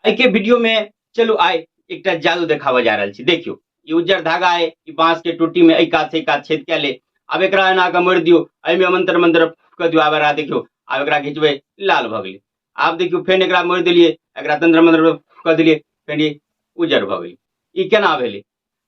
आई के वीडियो में चलो आए एक जादू देखावा जा रहा। देखियो ये उज्जर धागा है, ये बांस के टोटी में एक से एक छेद क्या ले। अब एक एना के मोड़ दियो, एमे मंत्र मंत्र कर दियो। आब रहा देखियो, अब एक घिंचबे लाल भ गेलै। आब देखियो फेन एक मोड़ दिलिए, एक तंत्र मंत्र कर दिलिए, फेन ये उज्जर भ गेलै। ई केना भेलै?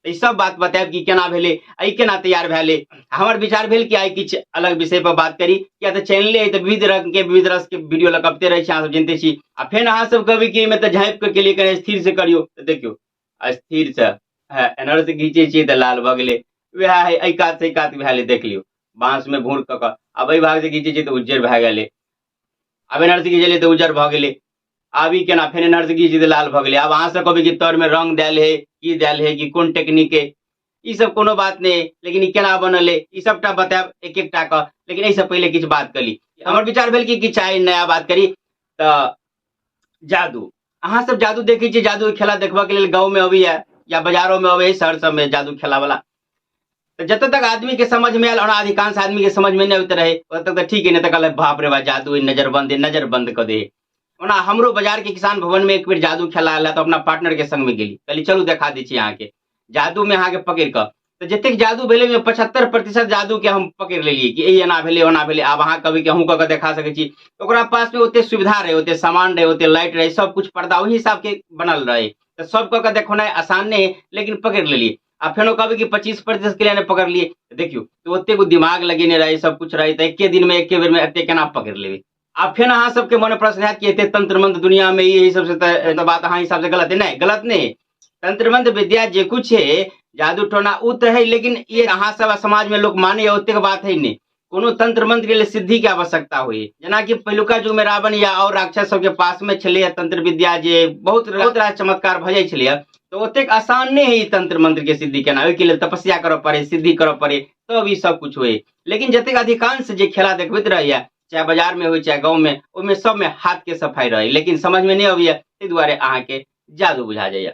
ई सब बात बतायब कि केना भेलै, आई केना तैयार भेलै। हमर विचार भेल कि आई किछ अलग विषय पर बात करी, किया तऽ चैनले है तऽ विविध रंग के विविध रस के वीडियो लकबते रहे छी, अहाँ सब जानते छी। आ फेन अहाँ सब कहबै कि एमे तऽ झाँपि के केलिए, कने स्थिर से करियो। तऽ देखियो स्थिर से एनर से घींचे छियै तऽ लाल भ गेलै। वएह है एहि कात से कात भेलै, देख लियो बांस में भूर क के। अब एहि भाग से घींचे छियै तऽ उज्जर भए गेलै। अब एनर से घींचलियै तऽ उज्जर भ गेलै। आब ई केना फेन एनर से घींचे तऽ लाल भ गेलै। आब अहाँ सब कहबै कि तर में रंग देल है, की देल है, कि कोन टेक्निक है। ई सब कोनो बात नहीं है, लेकिन ई केना बनल है ई सबटा बतायब एक एक टा क। लेकिन एहि से पहले किछु बात करी। हमर विचार भेल कि किछु आइ नया बात करी। तऽ जादू, अहाँ सब जादू देखै छियै, जादू के खेला देखबा के लेल गाँव में अबैया या बाजारों में अबै है, शहर सब में जादू खेला वाला। तो जब तक आदमी के समझ में आयल, और अधिकांश आदमी के समझ में नहीं होते रहे, तब तक तो ठीक है। नहीं तो कहलक बाप रे बा जादू है, नजर बंद कर दे। ओना हमरो बाजार के किसान भवन में एक बेर जादू खेला आयल, तो अपना पार्टनर के संग में गेली, कहली चलू देखा दी छी अहाँ के जादू में अहाँ के पकड़ क। तो जतेक जादू भेलै में 75% जादू के हम पकड़ लेलिए कि ई एना भेलै ओना भेलै। आब अहाँ कहबै कि अहूँ कऽ के देखा सकै छी। ओकरा पास में ओते सुविधा रहे, ओते सामान रहे, ओते लाइट रहे, सब कुछ पर्दा वही हिसाब के बनल रहे। तो सब कऽ के देखौनाइ आसान नहीं है, लेकिन पकड़ लेलिए। आ फेनो कहबै कि 25% के लिए नहीं पकड़ लिए। देखियो तो ओते को दिमाग लगेने रहे, सब कुछ रहे, तो एके दिन में एके बेर में एते केना पकड़ लेबै। आब फेन अहाँ सबके मन प्रश्न है कि एते तंत्र मंत्र दुनिया में यही सबसे तो बात अहाँ हिसाब से गलत है। नहीं, गलत नहीं। तंत्र मंत्र विद्या जे कुछ है, जादू टोना उ तो है, लेकिन ये अहाँ सब समाज में लोग माने ओते के बात है नहीं। कोनो तंत्र मंत्र के लिए सिद्धि के आवश्यकता होई, जेना कि पहिलुका युग में रावण या और राक्षस सब के पास में छलै तंत्र विद्या, जे बहुत रास चमत्कार भ जाइ छलै। तो ओतेक आसान नहीं है ई तंत्र मंत्र के सिद्धि केना। ओहि के लेल तपस्या करऽ पड़े, सिद्धि करऽ पड़े, तब ई सब कुछ होए। लेकिन जतेक अधिकांश जे खेला देखबैत रहैया, चाहे बाजार में हो चाहे गाँव में, ओहिमे सब में हाथ के सफाई रहे, लेकिन समझ में नहीं अबैया, ताहि दुआरे अहाँ के जादू बुझा जाइया।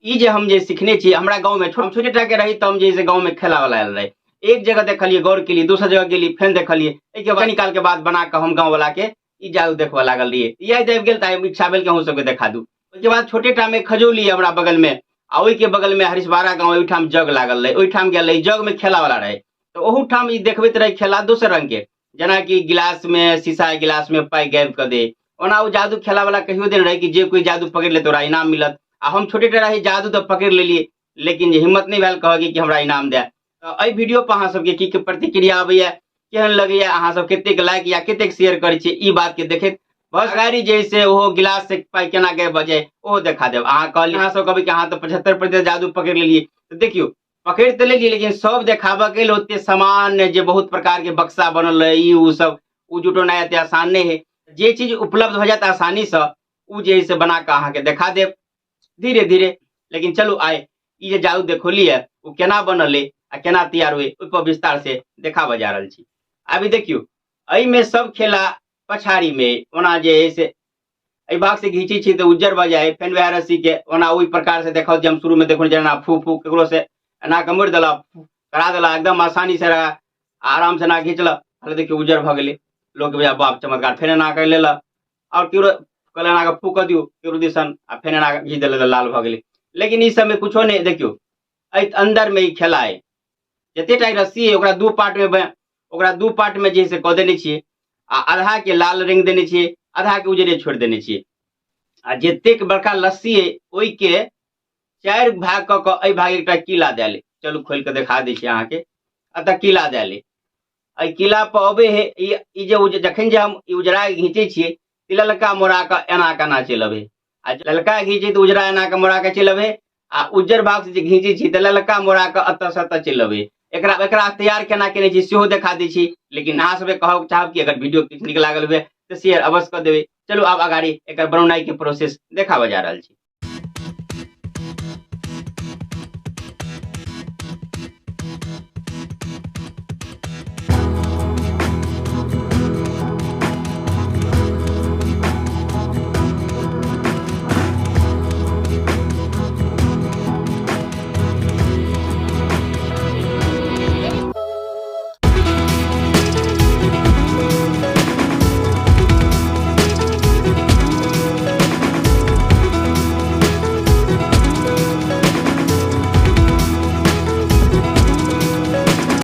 ई जे हम जे सीखने छी, हमरा गाँव में छोटे टा के रही, तो हम जे गाँव में खेला वाला आयल रहे। एक जगह देखलिए, गौर के लिए, दूसरा जगह गेली, फेन देखलिए, एक बाद निकाल के बाद बना के हम गाँव वाला के ई जादू देखबा लागल रहिए। याद आबि गेल तऽ इच्छा भेल कि अहूँ सबके देखा दू। ओहिके बाद छोटे टा में खजौली हमरा बगल में, आ ओहि के बगल में हरिशबारा गाँव, ओहिठाम जग लागल रहे, ओहिठाम गेल रही, जग में खेला वाला रहे। तो ओहूठाम ई देखबैत रहे खेला दोसर रंग के, जेना कि गिलास में, शीशा गिलास में पाई गाबि के दे। ओना ओ जादू खेला वाला कहियो दिन रहे कि जे कोई जादू पकड़ ले तोरा इनाम मिलत। आ हम छोटे टा रही, जादू तो पकड़ लेलिए, लेकिन जे हिम्मत नहीं भेल कहके कि हमरा इनाम दे। तो एहि वीडियो पर अहाँ सबके की प्रतिक्रिया अबैया, केहन लगैया, अहाँ सब कतेक लाइक या कतेक शेयर करै छियै, ई बात के देखैत बस गाड़ी जैसे ओहो गिलास से पाई केना के बजे ओहो देखा देब। अहाँ कहलिए, अहाँ सब कहबै कि अहाँ तो 75% जादू पकड़ लेलिए। तो देखियो पकड़ तो लेलिए, लेकिन सब देखाबऽ के लेल ओते सामान, जे बहुत प्रकार के बक्सा बनल रहे, ई उ सब उ जुटोनाइ एते आसान नहीं है। जे चीज उपलब्ध हो जात आसानी से, उ जे है से बना के अहाँ के देखा देब धीरे धीरे। लेकिन चलू आइ ई जे जादू देखौलिए उ केना बनल है आ केना तैयार हुए, ओहि पर विस्तार से देखाबऽ जा रहल छी। अभी देखियो एहि में सब खेला पछाड़ी में ओना जे है से एहि भाग से घींची छी तो उज्जर भ जाए, फेन वएह रस्सी के ओना ओहि प्रकार से देखो जे हम शुरू में देखो, जेना फू फू केकरो से एना के मोड़ देला, करा देला, एकदम आसानी से रहा, आराम से ना घींचल, देखियो उज्जर भ गेलै। लोग के बाप चमत्कार, फेन एना के लेला, और केकरो कहले एना के फू क दियो केकरो दिसन, आ फेन एना के घींच देले तऽ लाल भ गेलै। लेकिन ई सब में कुछो नहीं। देखियो एहि अंदर में ई खेला है, जतेटा रस्सी है ओकरा दू पार्ट में जे से कऽ देने छियै, आ आधा के लाल रंग देने छियै, आधा के उजरे छोड़ देने छियै। आ जतेक बड़का लस्सी है ओहि के 4 भाग कऽ के एहि भाग एकटा कीला देले। चलू खोल के देखा दै छी अहाँ के। अतः कीला देले, एहि कीला पर अबे है ई जे जखन जे हम उजरा घींचे छियै, ललका मोड़ा के एना केना चलि अबे, आ ललका घींचे तो उजरा एना के मोड़ा के चलि अबे, आ उज्जर भाग से जे घींचे छी तऽ ललका मोड़ा के अतः से अतः चलि अबे। एकरा तैयार केना केने छी सेहो देखा दै छी। लेकिन अहाँ सब कहब चाहब कि अगर वीडियो नीक लागल हुए तो शेयर अवश्य कर देबै। चलू आब अगाड़ी एकर बनौनाई के प्रोसेस देखाबऽ जा रहल छी।